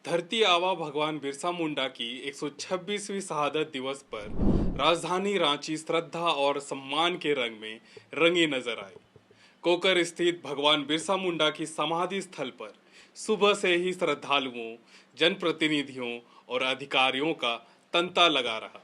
धरती आबा भगवान बिरसा मुंडा की 126वीं शहादत दिवस पर राजधानी रांची श्रद्धा और सम्मान के रंग में रंगी नजर आई। कोकर स्थित भगवान बिरसा मुंडा की समाधि स्थल पर सुबह से ही श्रद्धालुओं, जनप्रतिनिधियों और अधिकारियों का तांता लगा रहा।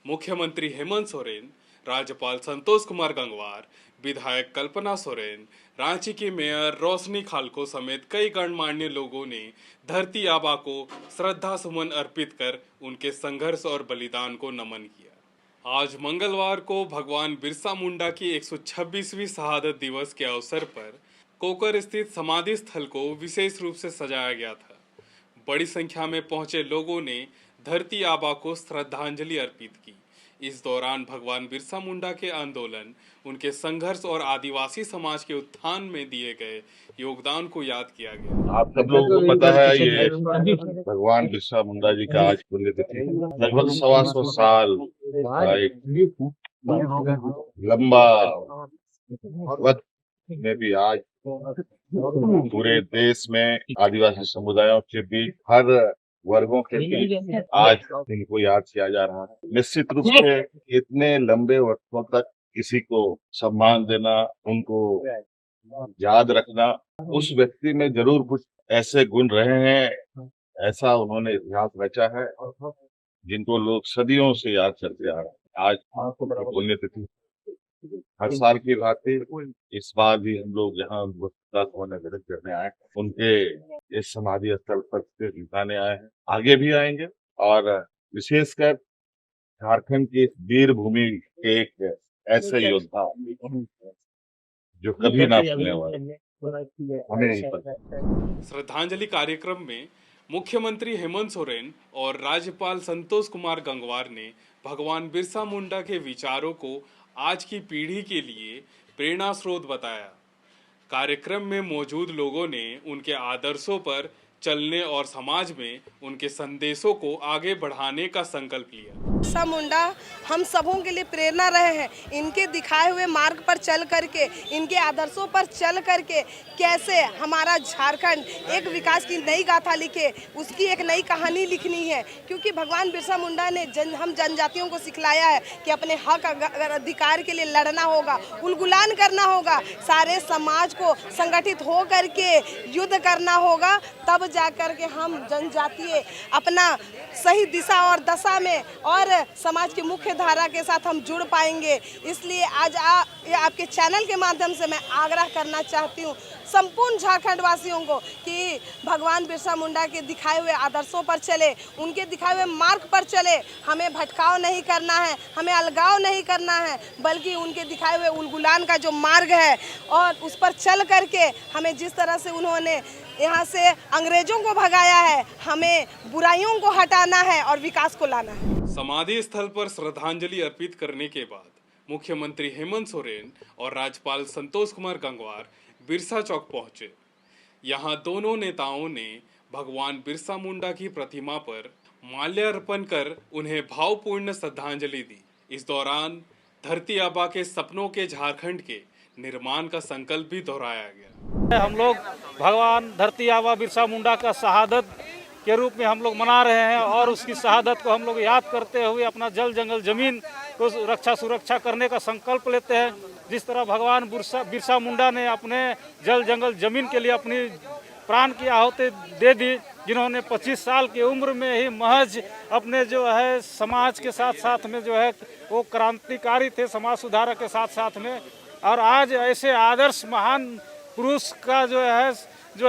मुख्यमंत्री हेमंत सोरेन, राज्यपाल संतोष कुमार गंगवार, विधायक कल्पना सोरेन, रांची की मेयर रोशनी खालको समेत कई गणमान्य लोगों ने धरती आबा को श्रद्धा सुमन अर्पित कर उनके संघर्ष और बलिदान को नमन किया। आज मंगलवार को भगवान बिरसा मुंडा की 126वीं शहादत दिवस के अवसर पर कोकर स्थित समाधि स्थल को विशेष रूप से सजाया गया था। बड़ी संख्या में पहुंचे लोगों ने धरती आबा को श्रद्धांजलि अर्पित की। इस दौरान भगवान बिरसा मुंडा के आंदोलन, उनके संघर्ष और आदिवासी समाज के उत्थान में दिए गए योगदान को याद किया गया। आप सब लोगों को पता है ये भगवान बिरसा मुंडा जी का आज पुण्यतिथि, लगभग 125 साल का एक लंबा वक्त में भी आज पूरे देश में आदिवासी समुदायों के बीच हर वर्गों के बीच आज इनको याद किया जा रहा है। निश्चित रूप से इतने लंबे वर्षों तक किसी को सम्मान देना, उनको याद रखना, उस व्यक्ति में जरूर कुछ ऐसे गुण रहे हैं, ऐसा उन्होंने इतिहास रचा है जिनको लोग सदियों से याद करते आ रहे हैं। आज पुण्यतिथि हर साल की भांति इस बार भी हम लोग यहाँ विजिट करने आए, उनके इस समाधि स्थल पर जुटाने आए हैं, आगे भी आएंगे और विशेषकर झारखंड की वीर भूमि के एक ऐसे योद्धा जो कभी ना भूलने वाले, हमें नहीं पता। श्रद्धांजलि कार्यक्रम में मुख्यमंत्री हेमंत सोरेन और राज्यपाल संतोष कुमार गंगवार ने भगवान बिरसा मुंडा के विचारों को आज की पीढ़ी के लिए प्रेरणा स्रोत बताया। कार्यक्रम में मौजूद लोगों ने उनके आदर्शों पर चलने और समाज में उनके संदेशों को आगे बढ़ाने का संकल्प लिया। बिरसा मुंडा हम सबों के लिए प्रेरणा रहे हैं। इनके दिखाए हुए मार्ग पर चल करके, इनके आदर्शों पर चल करके कैसे हमारा झारखंड एक विकास की नई गाथा लिखे, उसकी एक नई कहानी लिखनी है। क्योंकि भगवान बिरसा मुंडा ने हम जनजातियों को सिखलाया है कि अपने हक अधिकार के लिए लड़ना होगा, उलगुलान करना होगा, सारे समाज को संगठित हो करके युद्ध करना होगा, तब जाकर के हम जनजातीय अपना सही दिशा और दशा में और समाज की मुख्य धारा के साथ हम जुड़ पाएंगे। इसलिए आज आपके चैनल के माध्यम से मैं आग्रह करना चाहती हूँ संपूर्ण झारखंड वासियों को कि भगवान बिरसा मुंडा के दिखाए हुए आदर्शों पर चले, उनके दिखाए हुए मार्ग पर चले। हमें भटकाव नहीं करना है, हमें अलगाव नहीं करना है, बल्कि उनके दिखाए हुए उलगुलान का जो मार्ग है और उस पर चल करके हमें जिस तरह से उन्होंने यहाँ से अंग्रेजों को भगाया है, हमें बुराइयों को हटाना है और विकास को लाना है। समाधि स्थल पर श्रद्धांजलि अर्पित करने के बाद मुख्यमंत्री हेमंत सोरेन और राज्यपाल संतोष कुमार गंगवार बिरसा चौक पहुंचे। यहां दोनों नेताओं ने भगवान बिरसा मुंडा की प्रतिमा पर माल्यार्पण कर उन्हें भावपूर्ण श्रद्धांजलि दी। इस दौरान धरती आबा के सपनों के झारखंड के निर्माण का संकल्प भी दोहराया गया। हम लोग भगवान धरती आबा बिरसा मुंडा का शहादत के रूप में हम लोग मना रहे हैं और उसकी शहादत को हम लोग याद करते हुए अपना जल जंगल जमीन को रक्षा सुरक्षा करने का संकल्प लेते हैं। जिस तरह भगवान बिरसा मुंडा ने अपने जल जंगल जमीन के लिए अपनी प्राण की आहुति दे दी, जिन्होंने 25 साल की उम्र में ही महज अपने जो है समाज के साथ साथ में जो है वो क्रांतिकारी थे, समाज सुधारक के साथ साथ में। और आज ऐसे आदर्श महान पुरुष का जो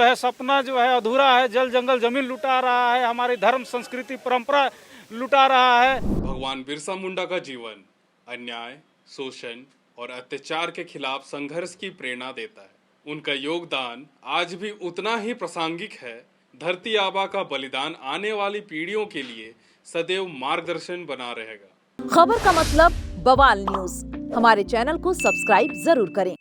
है सपना जो है अधूरा है, जल जंगल जमीन लुटा रहा है, हमारी धर्म संस्कृति परंपरा लुटा रहा है। भगवान बिरसा मुंडा का जीवन अन्याय, शोषण और अत्याचार के खिलाफ संघर्ष की प्रेरणा देता है। उनका योगदान आज भी उतना ही प्रासंगिक है। धरती आबा का बलिदान आने वाली पीढ़ियों के लिए सदैव मार्गदर्शन बना रहेगा। खबर का मतलब बवाल न्यूज, हमारे चैनल को सब्सक्राइब जरूर करें।